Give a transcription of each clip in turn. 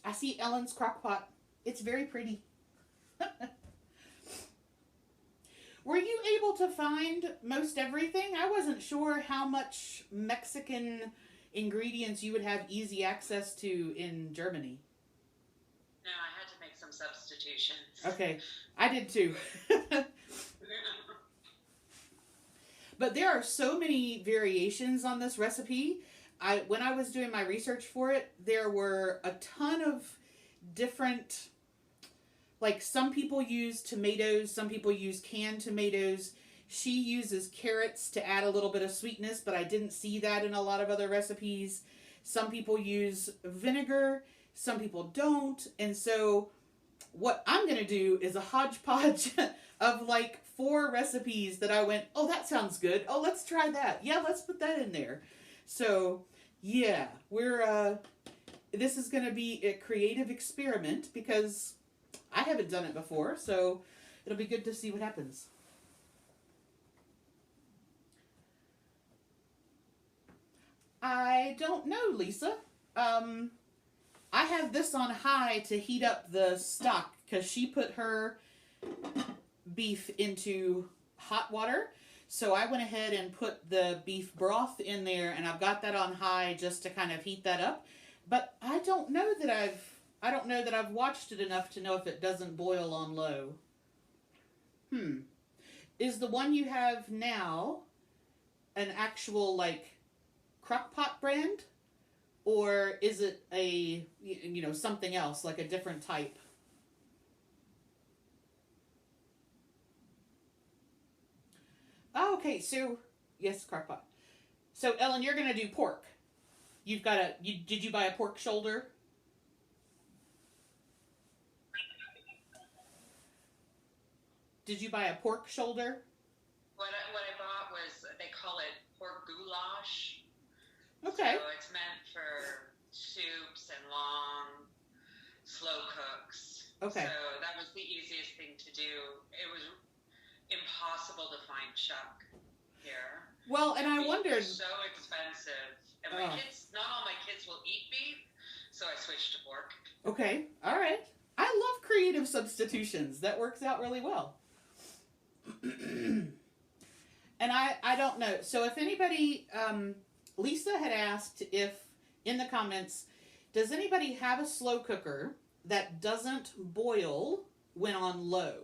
I see Ellen's Crockpot. It's very pretty. Were you able to find most everything? I wasn't sure how much Mexican ingredients you would have easy access to in Germany. No, I had to make some substitutions. Okay, I did too. But there are so many variations on this recipe. When I was doing my research for it, there were a ton of different, like some people use tomatoes, some people use canned tomatoes. She uses carrots to add a little bit of sweetness, but I didn't see that in a lot of other recipes. Some people use vinegar, some people don't. And so what I'm going to do is a hodgepodge of like 4 recipes that I went, oh, that sounds good. Oh, let's try that. Yeah, let's put that in there. So, yeah, this is going to be a creative experiment because I haven't done it before. So it'll be good to see what happens. I don't know, Lisa. I have this on high to heat up the stock because she put her beef into hot water. So I went ahead and put the beef broth in there, and I've got that on high just to kind of heat that up. But I don't know that I've watched it enough to know if it doesn't boil on low. Hmm. Is the one you have now an actual like Crockpot brand? Or is it something else, like a different type? Oh, okay, so, yes, Crockpot. So, Ellen, you're going to do pork. Did you buy a pork shoulder? Did you buy a pork shoulder? What I bought was, they call it pork goulash. Okay. So it's meant for soups and long, slow cooks. Okay. So that was the easiest thing to do. It was impossible to find chuck here. Well, and I Beef wondered. is so expensive. And Oh, not all my kids will eat beef, so I switched to pork. okay. All right. I love creative substitutions. That works out really well. And I don't know. So if anybody, Lisa had asked if in the comments, does anybody have a slow cooker that doesn't boil when on low?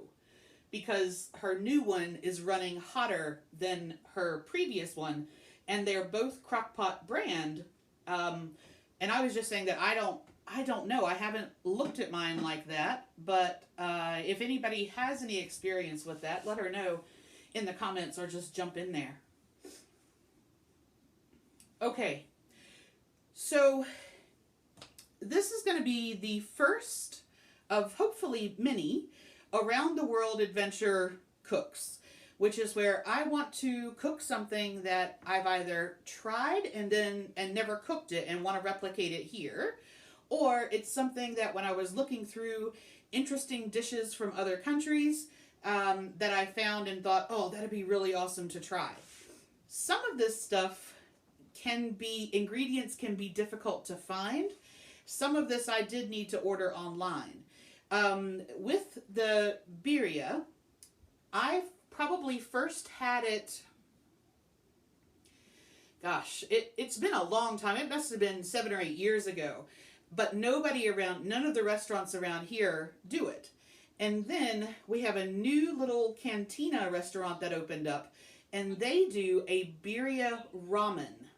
Because her new one is running hotter than her previous one, and they're both Crockpot brand. And I was just saying that I don't know. I haven't looked at mine like that, but if anybody has any experience with that, let her know in the comments or just jump in there. Okay, so this is going to be the first of hopefully many around the world adventure cooks, which is where I want to cook something that I've either tried and never cooked it and want to replicate it here, or it's something that when I was looking through interesting dishes from other countries that I found and thought, oh, that'd be really awesome to try. Some of this stuff ingredients can be difficult to find. Some of this I did need to order online. With the birria, I probably first had it, gosh, it's been a long time. It must have been 7 or 8 years ago. But none of the restaurants around here do it. And then we have a new little cantina restaurant that opened up, and they do a birria ramen.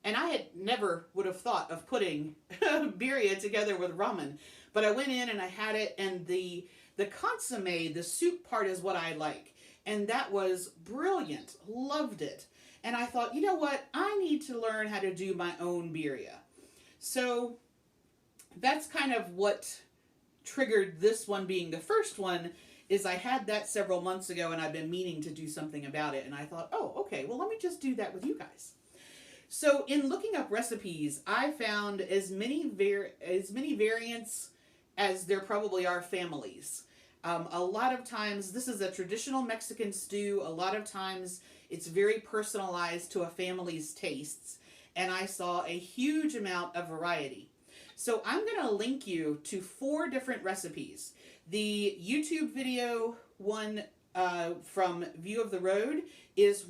And I had never would have thought of putting birria together with ramen. But I went in and I had it, and the consomme, the soup part is what I like. And that was brilliant. Loved it. And I thought, you know what? I need to learn how to do my own birria. So that's kind of what triggered this one being the first one, is I had that several months ago and I've been meaning to do something about it. And I thought, oh, okay, well, let me just do that with you guys. So in looking up recipes, I found as many variants as there probably are families. A lot of times, this is a traditional Mexican stew. A lot of times, it's very personalized to a family's tastes. And I saw a huge amount of variety. So I'm going to link you to 4 different recipes. The YouTube video one from View of the Road is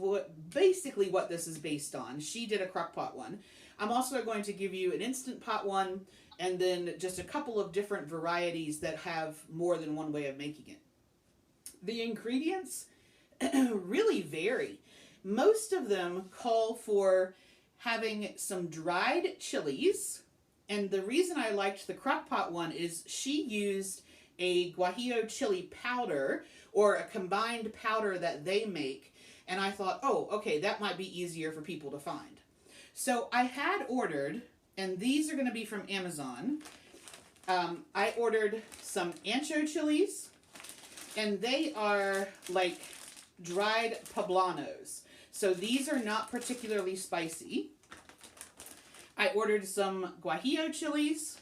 basically what this is based on. She did a Crockpot one. I'm also going to give you an Instant Pot one, and then just a couple of different varieties that have more than one way of making it. The ingredients really vary. Most of them call for having some dried chilies, and the reason I liked the Crockpot one is she used a guajillo chili powder, or a combined powder that they make, and I thought, oh, okay, that might be easier for people to find. So I had ordered, and these are going to be from Amazon. I ordered some ancho chilies, and they are like dried poblanos. So these are not particularly spicy. I ordered some guajillo chilies,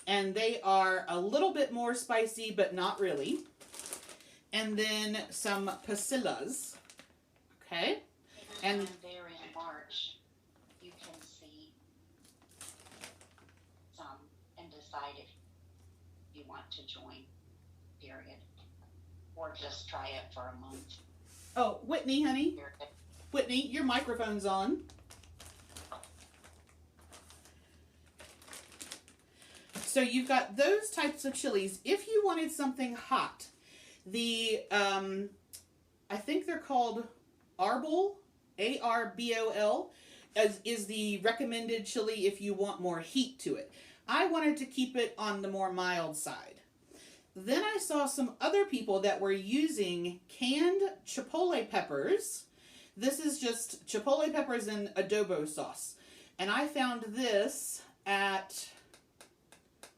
and they are a little bit more spicy, but not really. And then some pasillas. Okay. And there in March, you can see some and decide if you want to join, period. Or just try it for a month. oh, Whitney, honey. Period. Whitney, your microphone's on. So you've got those types of chilies. If you wanted something hot, the, I think they're called Arbol, A-R-B-O-L, is the recommended chili if you want more heat to it. I wanted to keep it on the more mild side. Then I saw some other people that were using canned chipotle peppers. This is just chipotle peppers in adobo sauce. And I found this at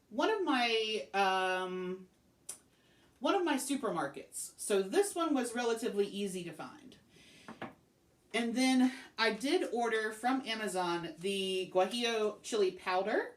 one of my supermarkets. So this one was relatively easy to find. And then I did order from Amazon the guajillo chili powder.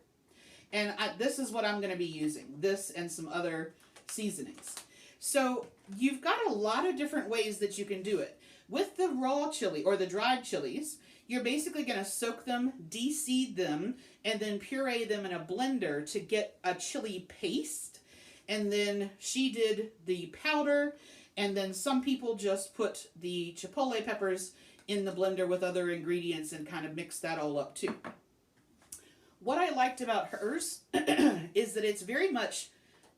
And this is what I'm going to be using. This and some other seasonings. So you've got a lot of different ways that you can do it. With the raw chili or the dried chilies, you're basically going to soak them, de-seed them, and then puree them in a blender to get a chili paste. And then she did the powder, and then some people just put the chipotle peppers in the blender with other ingredients and kind of mix that all up too. What I liked about hers is that it's very much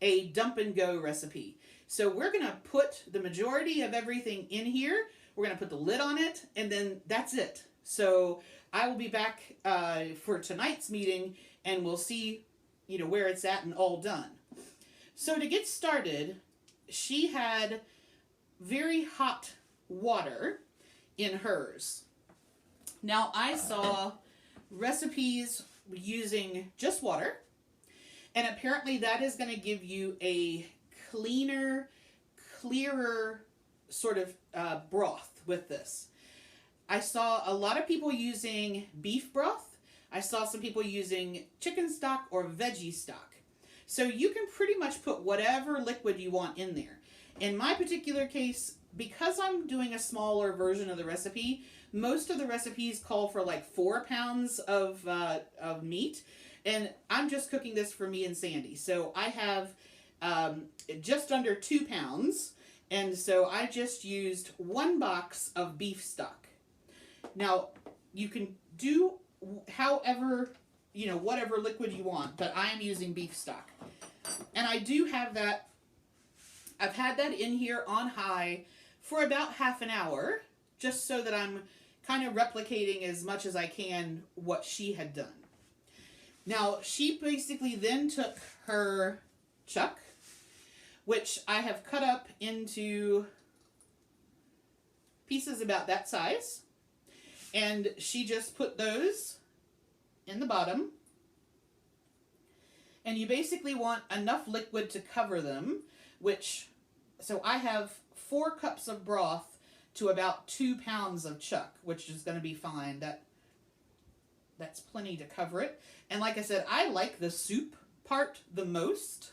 a dump and go recipe. So we're going to put the majority of everything in here. We're going to put the lid on it, and then that's it. So I will be back for tonight's meeting, and we'll see, where it's at and all done. So to get started, she had very hot water in hers. Now I saw recipes using just water, and apparently that is going to give you a cleaner, clearer sort of broth with this. I saw a lot of people using beef broth. I saw some people using chicken stock or veggie stock. So you can pretty much put whatever liquid you want in there. In my particular case, because I'm doing a smaller version of the recipe, most of the recipes call for like 4 pounds of meat. And I'm just cooking this for me and Sandy. So I have just under 2 pounds. And so I just used 1 box of beef stock. Now, you can do however, whatever liquid you want, but I am using beef stock. And I do have that, I've had that in here on high for about half an hour, just so that I'm kind of replicating as much as I can what she had done. Now, she basically then took her chuck, which I have cut up into pieces about that size, and she just put those in the bottom. And you basically want enough liquid to cover them, so I have 4 cups of broth to about 2 pounds of chuck, which is going to be fine. That's plenty to cover it. And like I said, I like the soup part the most.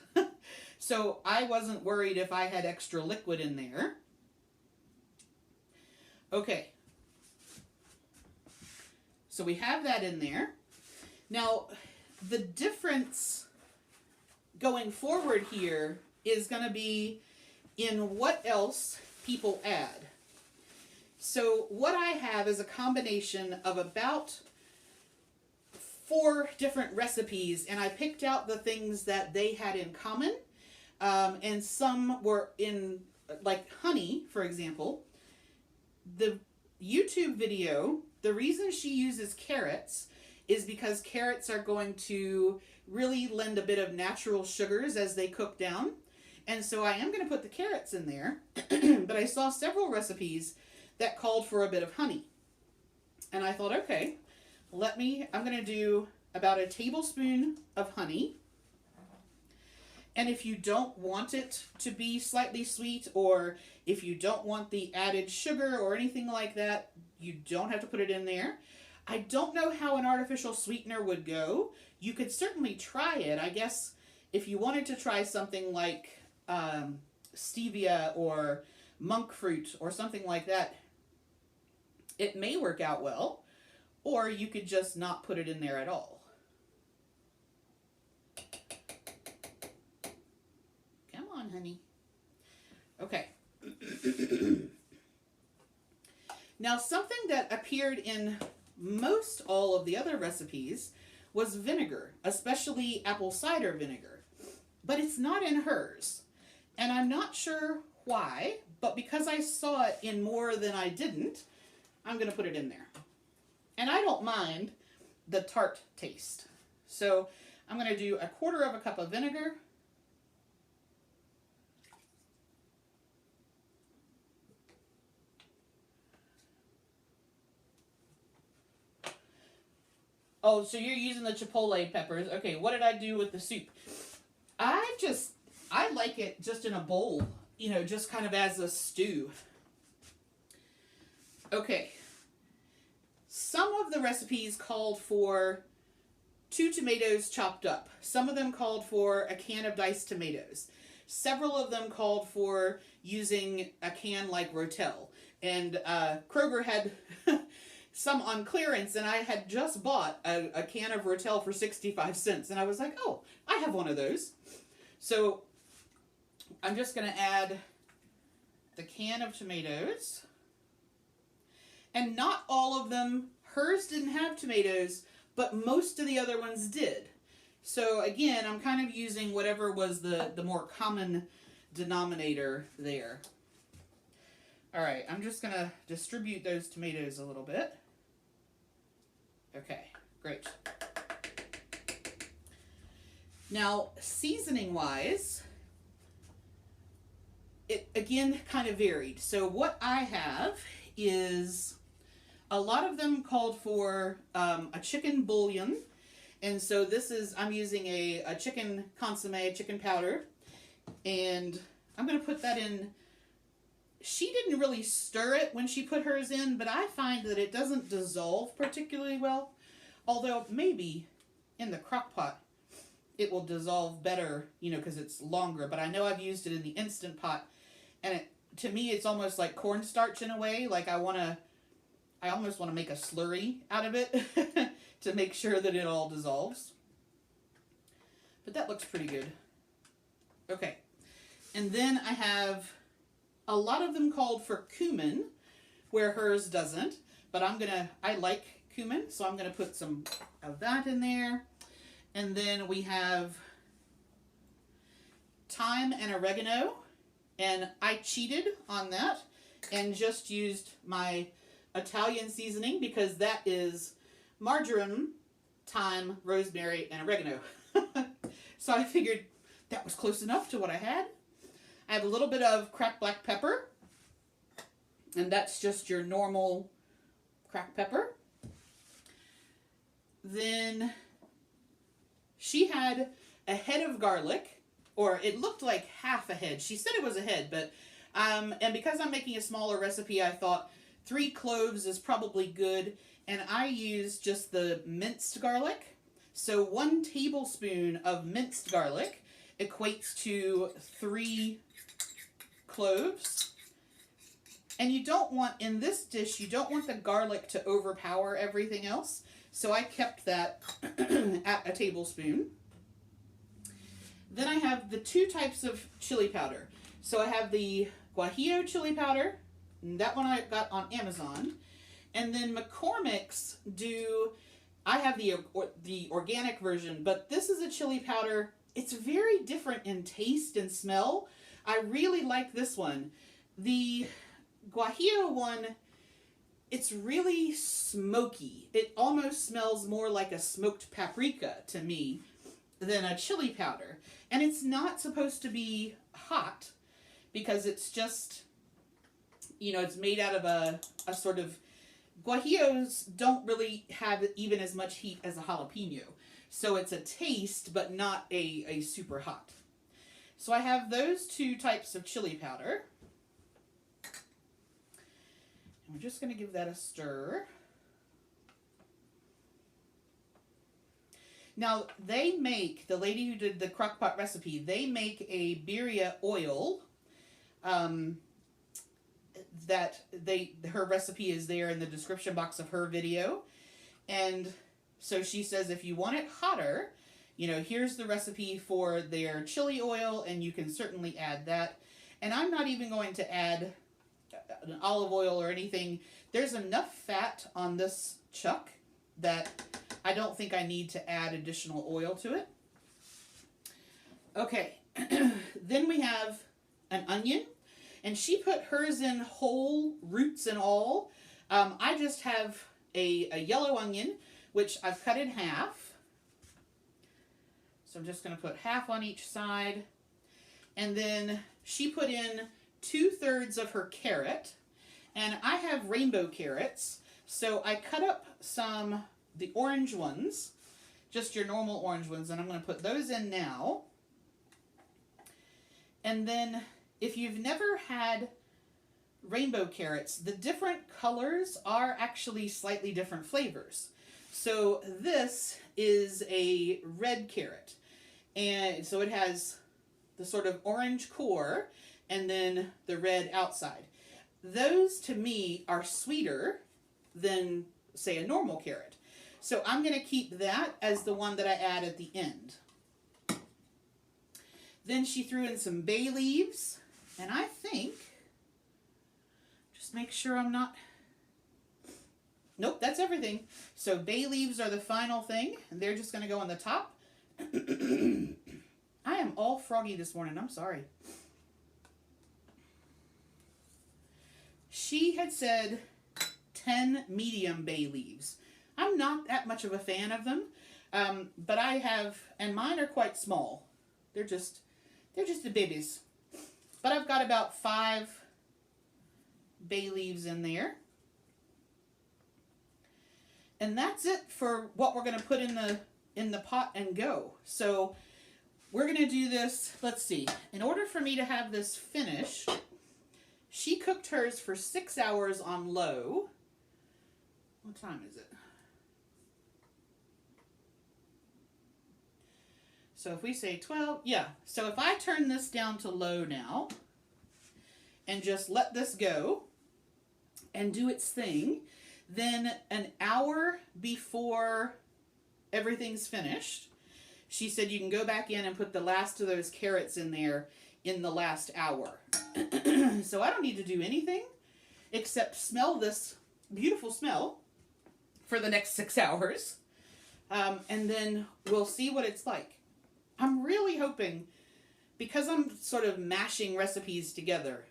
So I wasn't worried if I had extra liquid in there. Okay. So we have that in there. Now, the difference going forward here is going to be in what else people add. So what I have is a combination of about 4 different recipes, and I picked out the things that they had in common, and some were in, like honey, for example. The YouTube video, the reason she uses carrots is because carrots are going to really lend a bit of natural sugars as they cook down. And so I am going to put the carrots in there, but I saw several recipes that called for a bit of honey. And I thought, okay, I'm going to do about a tablespoon of honey. And if you don't want it to be slightly sweet, or if you don't want the added sugar or anything like that, you don't have to put it in there. I don't know how an artificial sweetener would go. You could certainly try it. I guess if you wanted to try something like stevia or monk fruit or something like that, it may work out well. Or you could just not put it in there at all. Come on, honey. Okay. Now, something that appeared in most all of the other recipes was vinegar, especially apple cider vinegar. But it's not in hers. And I'm not sure why, but because I saw it in more than I didn't, I'm going to put it in there. And I don't mind the tart taste. So I'm going to do 1/4 cup of vinegar. Oh, so you're using the chipotle peppers. Okay, what did I do with the soup? I like it just in a bowl, you know, just kind of as a stew. Okay. Some of the recipes called for 2 tomatoes chopped up. Some of them called for a can of diced tomatoes. Several of them called for using a can like Rotel. And Kroger had some on clearance, and I had just bought a can of Rotel for 65 cents. And I was like, oh, I have one of those. So I'm just going to add the can of tomatoes. And not all of them, hers didn't have tomatoes, but most of the other ones did. So again, I'm kind of using whatever was the more common denominator there. All right, I'm just going to distribute those tomatoes a little bit. Okay, great. Now, seasoning-wise, it again kind of varied. So what I have is a lot of them called for a chicken bouillon. And so this is, I'm using a chicken consomme, chicken powder. And I'm going to put that in. She didn't really stir it when she put hers in, but I find that it doesn't dissolve particularly well. Although maybe in the Crockpot it will dissolve better, you know, because it's longer. But I know I've used it in the Instant Pot, and to me it's almost like cornstarch in a way. Like I almost want to make a slurry out of it to make sure that it all dissolves. But that looks pretty good. Okay. And then I have a lot of them called for cumin, where hers doesn't. But I like cumin, so I'm going to put some of that in there. And then we have thyme and oregano. And I cheated on that and just used my Italian seasoning, because that is marjoram, thyme, rosemary, and oregano. So I figured that was close enough to what I had. I have a little bit of cracked black pepper, and that's just your normal cracked pepper. Then she had a head of garlic, or it looked like half a head. She said it was a head, but and because I'm making a smaller recipe, I thought 3 cloves is probably good, and I used just the minced garlic. So 1 tablespoon of minced garlic equates to 3 cloves. And you don't want, in this dish, you don't want the garlic to overpower everything else. So I kept that at a tablespoon. Then I have the two types of chili powder. So I have the Guajillo chili powder. That one I got on Amazon. And then McCormick's I have the organic version, but this is a chili powder. It's very different in taste and smell. I really like this one. The Guajillo one, it's really smoky. It almost smells more like a smoked paprika to me than a chili powder. And it's not supposed to be hot because it's just, it's made out of a sort of, Guajillos don't really have even as much heat as a jalapeno. So it's a taste, but not a super hot. So I have those two types of chili powder. And we're just going to give that a stir. Now, the lady who did the Crockpot recipe, they make a Birria oil. Her recipe is there in the description box of her video. And so she says if you want it hotter, here's the recipe for their chili oil, and you can certainly add that. And I'm not even going to add an olive oil or anything. There's enough fat on this chuck that I don't think I need to add additional oil to it. Okay, then we have an onion, and she put hers in whole, roots and all. I just have a yellow onion, which I've cut in half. So I'm just going to put half on each side. And then she put in 2/3 of her carrot. And I have rainbow carrots. So I cut up the orange ones, just your normal orange ones, and I'm going to put those in now. And then if you've never had rainbow carrots, the different colors are actually slightly different flavors. So this is a red carrot. And so it has the sort of orange core and then the red outside. Those to me are sweeter than, say, a normal carrot. So I'm going to keep that as the one that I add at the end. Then she threw in some bay leaves, and I think, just make sure I'm not, nope, that's everything. So bay leaves are the final thing, and they're just going to go on the top. I am all froggy this morning, I'm sorry. She had said 10 medium bay leaves. I'm not that much of a fan of them, but I have, and mine are quite small. They're just the babies. But I've got about 5 bay leaves in there. And that's it for what we're going to put in the pot and go. So we're going to do this, let's see. In order for me to have this finished, she cooked hers for 6 hours on low. What time is it? So if we say 12, yeah. So if I turn this down to low now and just let this go and do its thing, then an hour before everything's finished, she said you can go back in and put the last of those carrots in there in the last hour. So I don't need to do anything except smell this beautiful smell for the next 6 hours. And then we'll see what it's like. I'm really hoping, because I'm sort of mashing recipes together,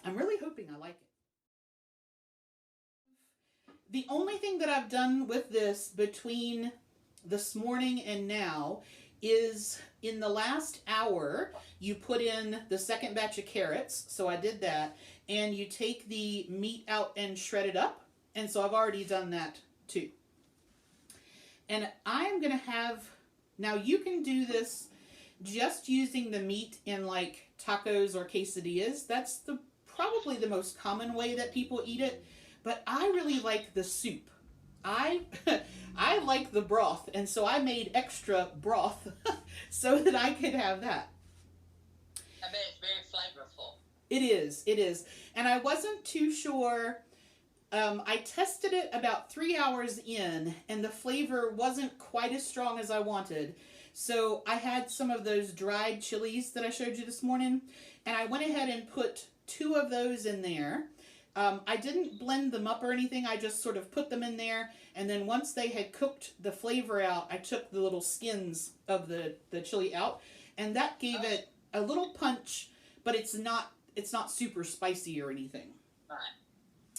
I'm really hoping I like it. The only thing that I've done with this between this morning and now is in the last hour, you put in the second batch of carrots, so I did that, and you take the meat out and shred it up, and so I've already done that too. And I am going to have, now you can do this just using the meat in like tacos or quesadillas. That's probably the most common way that people eat it, but I really like the soup. I like the broth, and so I made extra broth so that I could have that. I bet it's very flavorful. It is. And I wasn't too sure I tested it about 3 hours in, and the flavor wasn't quite as strong as I wanted. So I had some of those dried chilies that I showed you this morning, and I went ahead and put 2 of those in there. I didn't blend them up or anything. I just sort of put them in there, and then once they had cooked the flavor out, I took the little skins of the chili out, and that gave it a little punch, but it's not super spicy or anything. Right.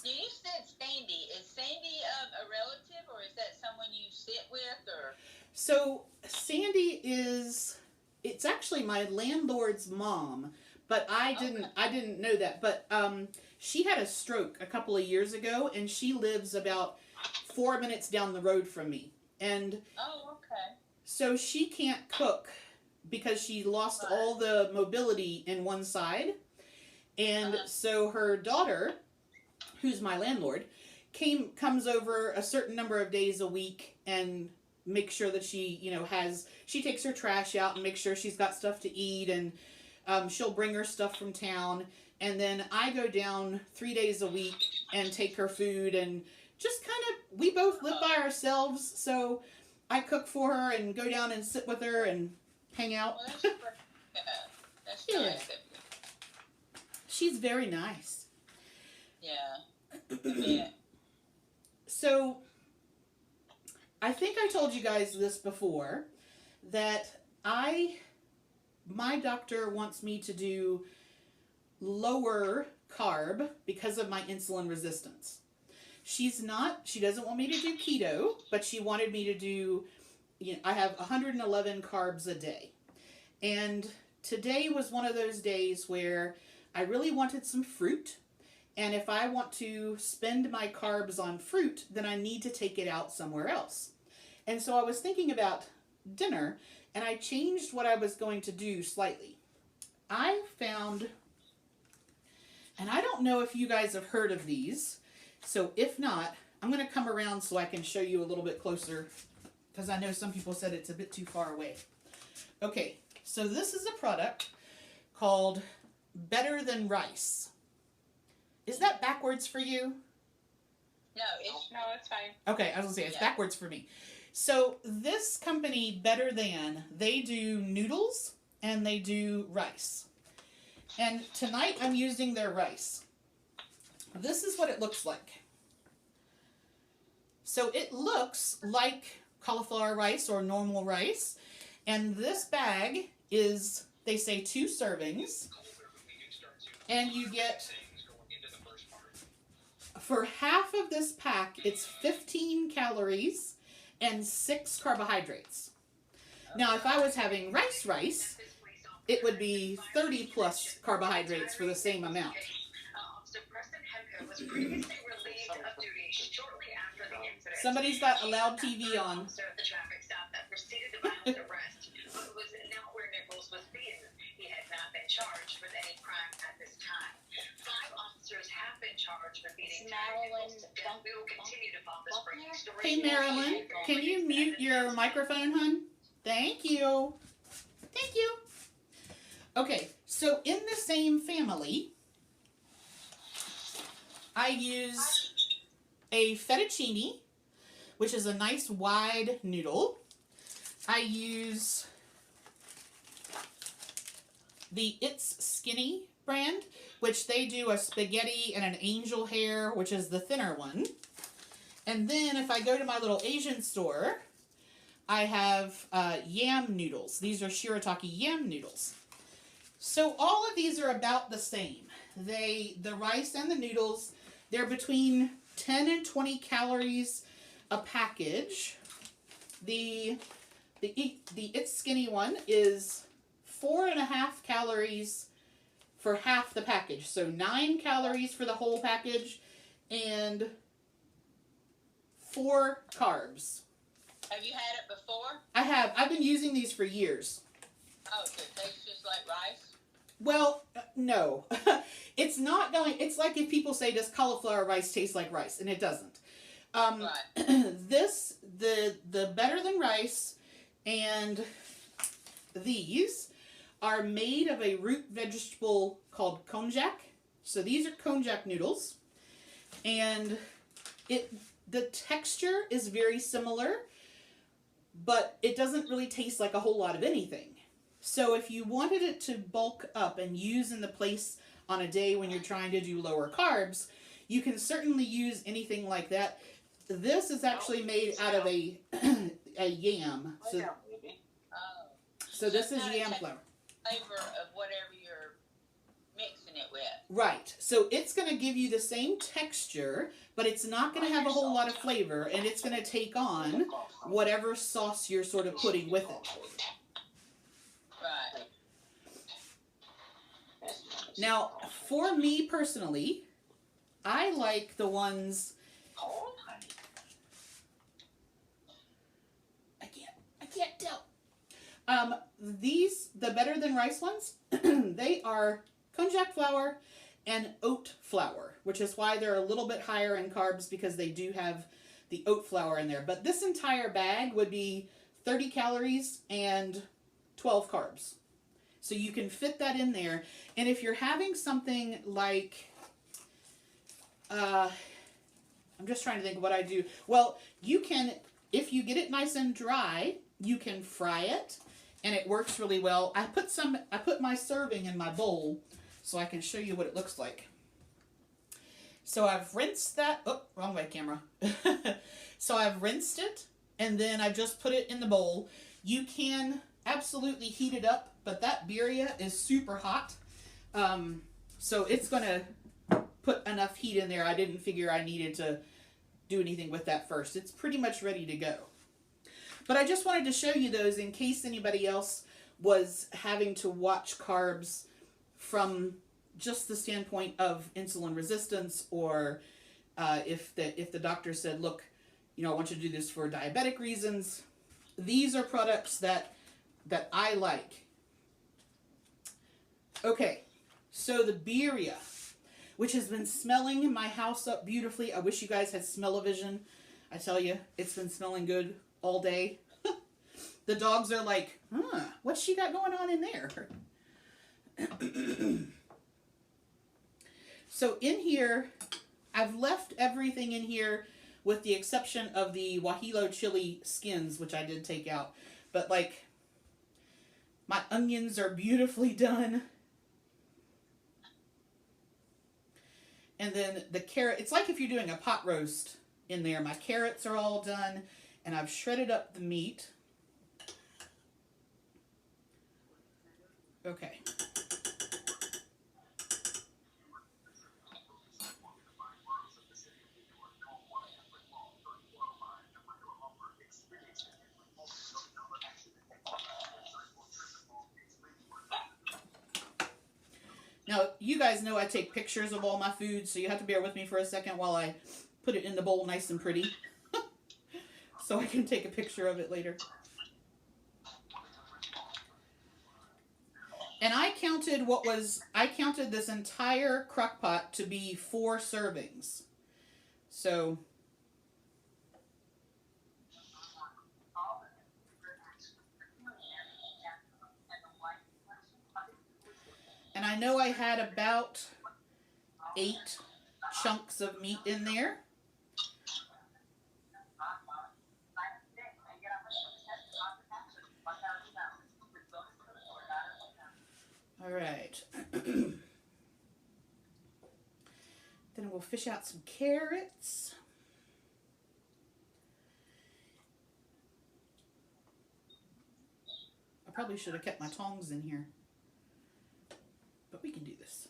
You said Sandy. Is Sandy a relative, or is that someone you sit with, or? So Sandy it's actually my landlord's mom, but I didn't know that. But she had a stroke a couple of years ago, and she lives about 4 minutes down the road from me. And so she can't cook because she lost all the mobility in one side. And so her daughter, who's my landlord, comes over a certain number of days a week and makes sure that she, she takes her trash out and makes sure she's got stuff to eat, and she'll bring her stuff from town. And then I go down 3 days a week and take her food, and just we both live by ourselves, so I cook for her and go down and sit with her and hang out. Well, that's nice of you. She's very nice. Yeah. Yeah. So, I think I told you guys this before, that my doctor wants me to do lower carb because of my insulin resistance. She doesn't want me to do keto, but she wanted me to do, I have 111 carbs a day. And today was one of those days where I really wanted some fruit. And if I want to spend my carbs on fruit, then I need to take it out somewhere else. And so I was thinking about dinner, and I changed what I was going to do slightly. I found, and I don't know if you guys have heard of these, so if not, I'm going to come around so I can show you a little bit closer, because I know some people said it's a bit too far away. Okay, so this is a product called Better Than Rice. Is that backwards for you? No, it's fine. Okay, I was going to say, it's backwards for me. So this company, Better Than, they do noodles and they do rice. And tonight I'm using their rice. This is what it looks like. So it looks like cauliflower rice or normal rice. And this bag is, they say, 2 servings. And you get, for half of this pack, it's 15 calories and 6 carbohydrates. Now, if I was having rice, it would be 30 plus carbohydrates for the same amount. Somebody's got a loud TV on. He had not been charged with any crime at this time. 5 officers have been charged with beating Marilyn. We will continue to follow this breaking story. Hey, Marilyn, can you mute your microphone, hon? Thank you. Thank you. Okay, so in the same family, I use a fettuccine, which is a nice wide noodle. I use the It's Skinny brand, which they do a spaghetti and an angel hair, which is the thinner one. And then if I go to my little Asian store, I have yam noodles. These are shirataki yam noodles. So all of these are about the same. The rice and the noodles, they're between 10 and 20 calories a package. The It's Skinny one is 4.5 calories for half the package. So 9 calories for the whole package and 4 carbs. Have you had it before? I have. I've been using these for years. Oh, so it tastes just like rice? Well, no. It's not going, it's like if people say, does cauliflower rice taste like rice? And it doesn't. Right. The Better Than Rice and these are made of a root vegetable called konjac. So these are konjac noodles. And The texture is very similar, but it doesn't really taste like a whole lot of anything. So if you wanted it to bulk up and use in the place on a day when you're trying to do lower carbs, you can certainly use anything like that. This is actually made out of a yam. So this is yam flour. Flavor of whatever you're mixing it with. Right. So it's going to give you the same texture, but it's not going to have a whole lot of flavor, and it's going to take on whatever sauce you're sort of putting with it. Right. Now, for me personally, I like the ones... I can't tell. These, the Better Than Rice ones, they are konjac flour and oat flour, which is why they're a little bit higher in carbs, because they do have the oat flour in there. But this entire bag would be 30 calories and 12 carbs. So you can fit that in there. And if you're having something like, I'm just trying to think of what I do. Well, you can, if you get it nice and dry, you can fry it, and it works really well. I put my serving in my bowl so I can show you what it looks like. So I've rinsed that. Oh, wrong way, camera. So I've rinsed it, and then I've just put it in the bowl. You can absolutely heat it up, but that birria is super hot. So it's going to put enough heat in there. I didn't figure I needed to do anything with that first. It's pretty much ready to go. But I just wanted to show you those in case anybody else was having to watch carbs from just the standpoint of insulin resistance, or if the doctor said, look, I want you to do this for diabetic reasons. These are products that I like. Okay, so the birria, which has been smelling my house up beautifully. I wish you guys had smell-o-vision. I tell you, it's been smelling good all day. The dogs are like, what's she got going on in there? So in here, I've left everything in here with the exception of the guajillo chili skins, which I did take out. But like, my onions are beautifully done. And then the carrot, it's like if you're doing a pot roast in there. My carrots are all done, and I've shredded up the meat. Okay. Now, you guys know I take pictures of all my food, so you have to bear with me for a second while I put it in the bowl nice and pretty. So I can take a picture of it later. And I counted this entire crock pot to be 4 servings. So... And I know I had about 8 chunks of meat in there. All right. Then we'll fish out some carrots. I probably should have kept my tongs in here. But we can do this.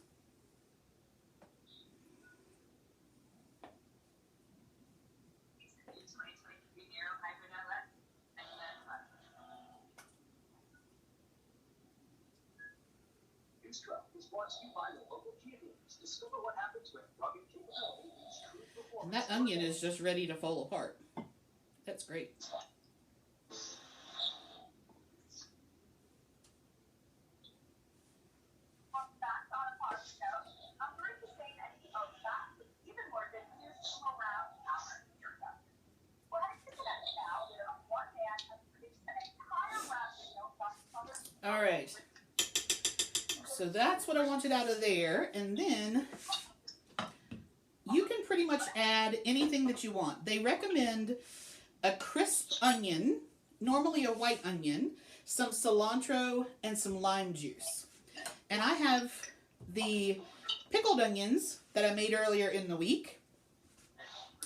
And that onion is just ready to fall apart. That's great. All right. So that's what I wanted out of there. And then you can pretty much add anything that you want. They recommend a crisp onion, normally a white onion, some cilantro, and some lime juice. And I have the pickled onions that I made earlier in the week.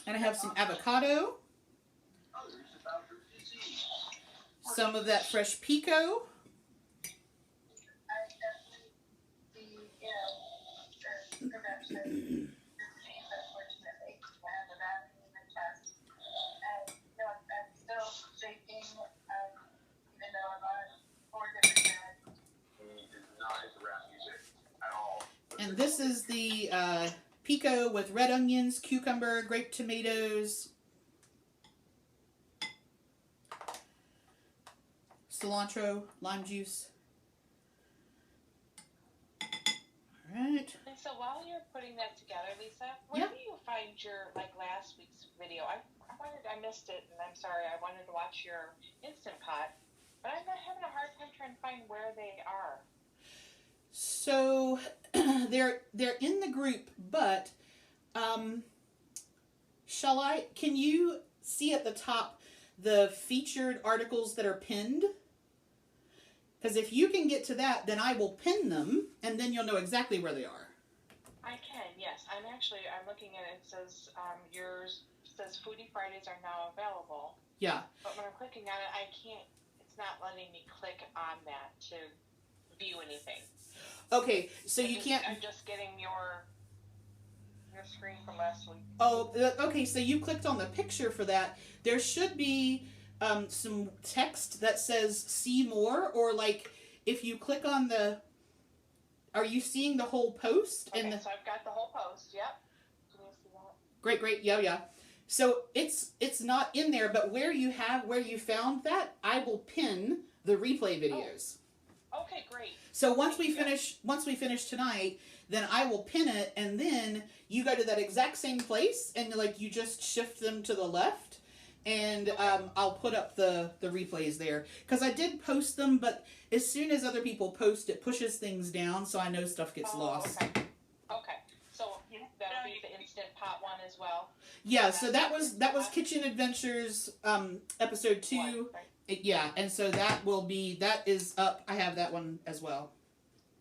And I have some avocado, some of that fresh pico, and this is the pico with red onions, cucumber, grape tomatoes, cilantro, lime juice. All right. Lisa, while you're putting that together, Lisa, where do you find your, like last week's video? I missed it, and I'm sorry. I wanted to watch your Instant Pot, but I'm not having a hard time trying to find where they are. So they're in the group, but can you see at the top the featured articles that are pinned? Because if you can get to that, then I will pin them, and then you'll know exactly where they are. I can, yes. I'm looking at it. It says yours says Foodie Fridays are now available. Yeah. But when I'm clicking on it, I can't. It's not letting me click on that to view anything. Okay, so you can't. I'm just getting your screen from last week. Oh, okay. So you clicked on the picture for that. There should be some text that says "See more," or like if you click on the. Are you seeing the whole post? Okay, so I've got the whole post. Yep. Can you see that? Great. Yeah. So it's not in there, but where you found that, I will pin the replay videos. Oh. Okay, great. So once we finish tonight, then I will pin it, and then you go to that exact same place, and like you just shift them to the left, and I'll put up the replays there, because I did post them, but as soon as other people post, it pushes things down, so I know stuff gets lost. Okay. So that'll be the Instant Pot one as well. Yeah. So that was Kitchen Adventures episode 2. One, right? Yeah, and so that is up. I have that one as well.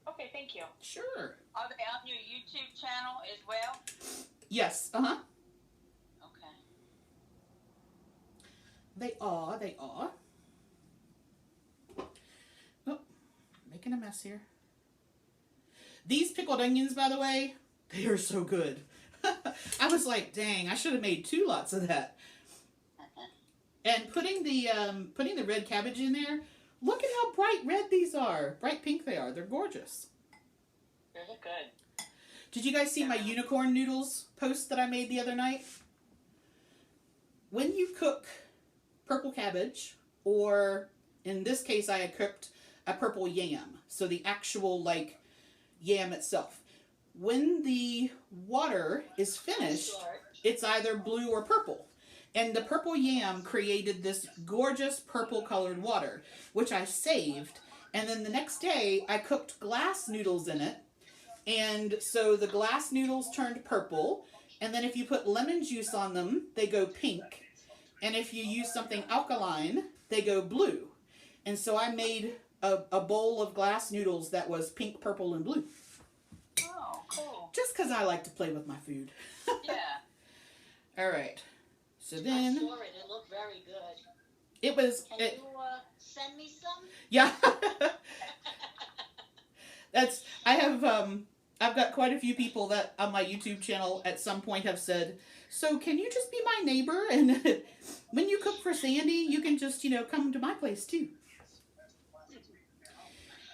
Okay, thank you. Sure. Are they on your YouTube channel as well? Yes. Okay. They are. Oh, making a mess here. These pickled onions, by the way, they are so good. I was like, dang, I should have made 2 lots of that. And putting the red cabbage in there, look at how bright red these are. Bright pink they are. They're gorgeous. They look good. Did you guys see my unicorn noodles post that I made the other night? When you cook purple cabbage, or in this case I had cooked a purple yam, so the actual like yam itself. When the water is finished, it's either blue or purple. And the purple yam created this gorgeous purple colored water, which I saved. And then the next day, I cooked glass noodles in it. And so the glass noodles turned purple. And then if you put lemon juice on them, they go pink. And if you use something alkaline, they go blue. And so I made a bowl of glass noodles that was pink, purple, and blue. Oh, cool. Just because I like to play with my food. Yeah. All right. So then, I saw it. It looked very good. it was. Can you send me some? Yeah. I've got quite a few people that on my YouTube channel at some point have said, so can you just be my neighbor? And when you cook for Sandy, you can just, come to my place too.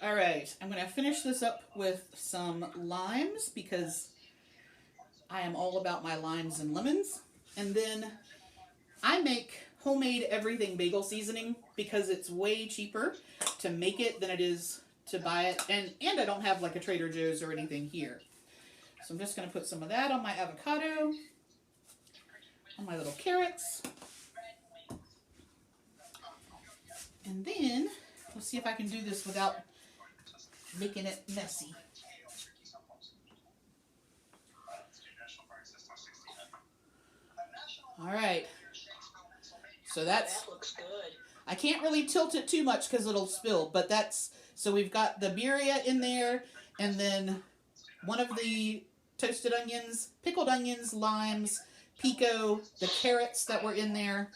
All right. I'm going to finish this up with some limes because I am all about my limes and lemons. And then I make homemade everything bagel seasoning because it's way cheaper to make it than it is to buy it. And I don't have like a Trader Joe's or anything here. So I'm just going to put some of that on my avocado, on my little carrots. And then we'll see if I can do this without making it messy. All right. So That looks good. I can't really tilt it too much because it'll spill, but so we've got the birria in there, and then one of the toasted onions, pickled onions, limes, pico, the carrots that were in there,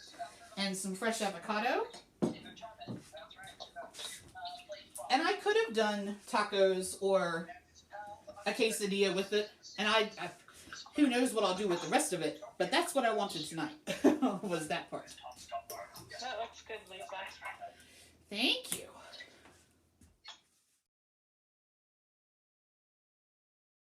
and some fresh avocado. And I could have done tacos or a quesadilla with it, and I who knows what I'll do with the rest of it, but that's what I wanted tonight, was that part. That looks good, Lisa. Thank you.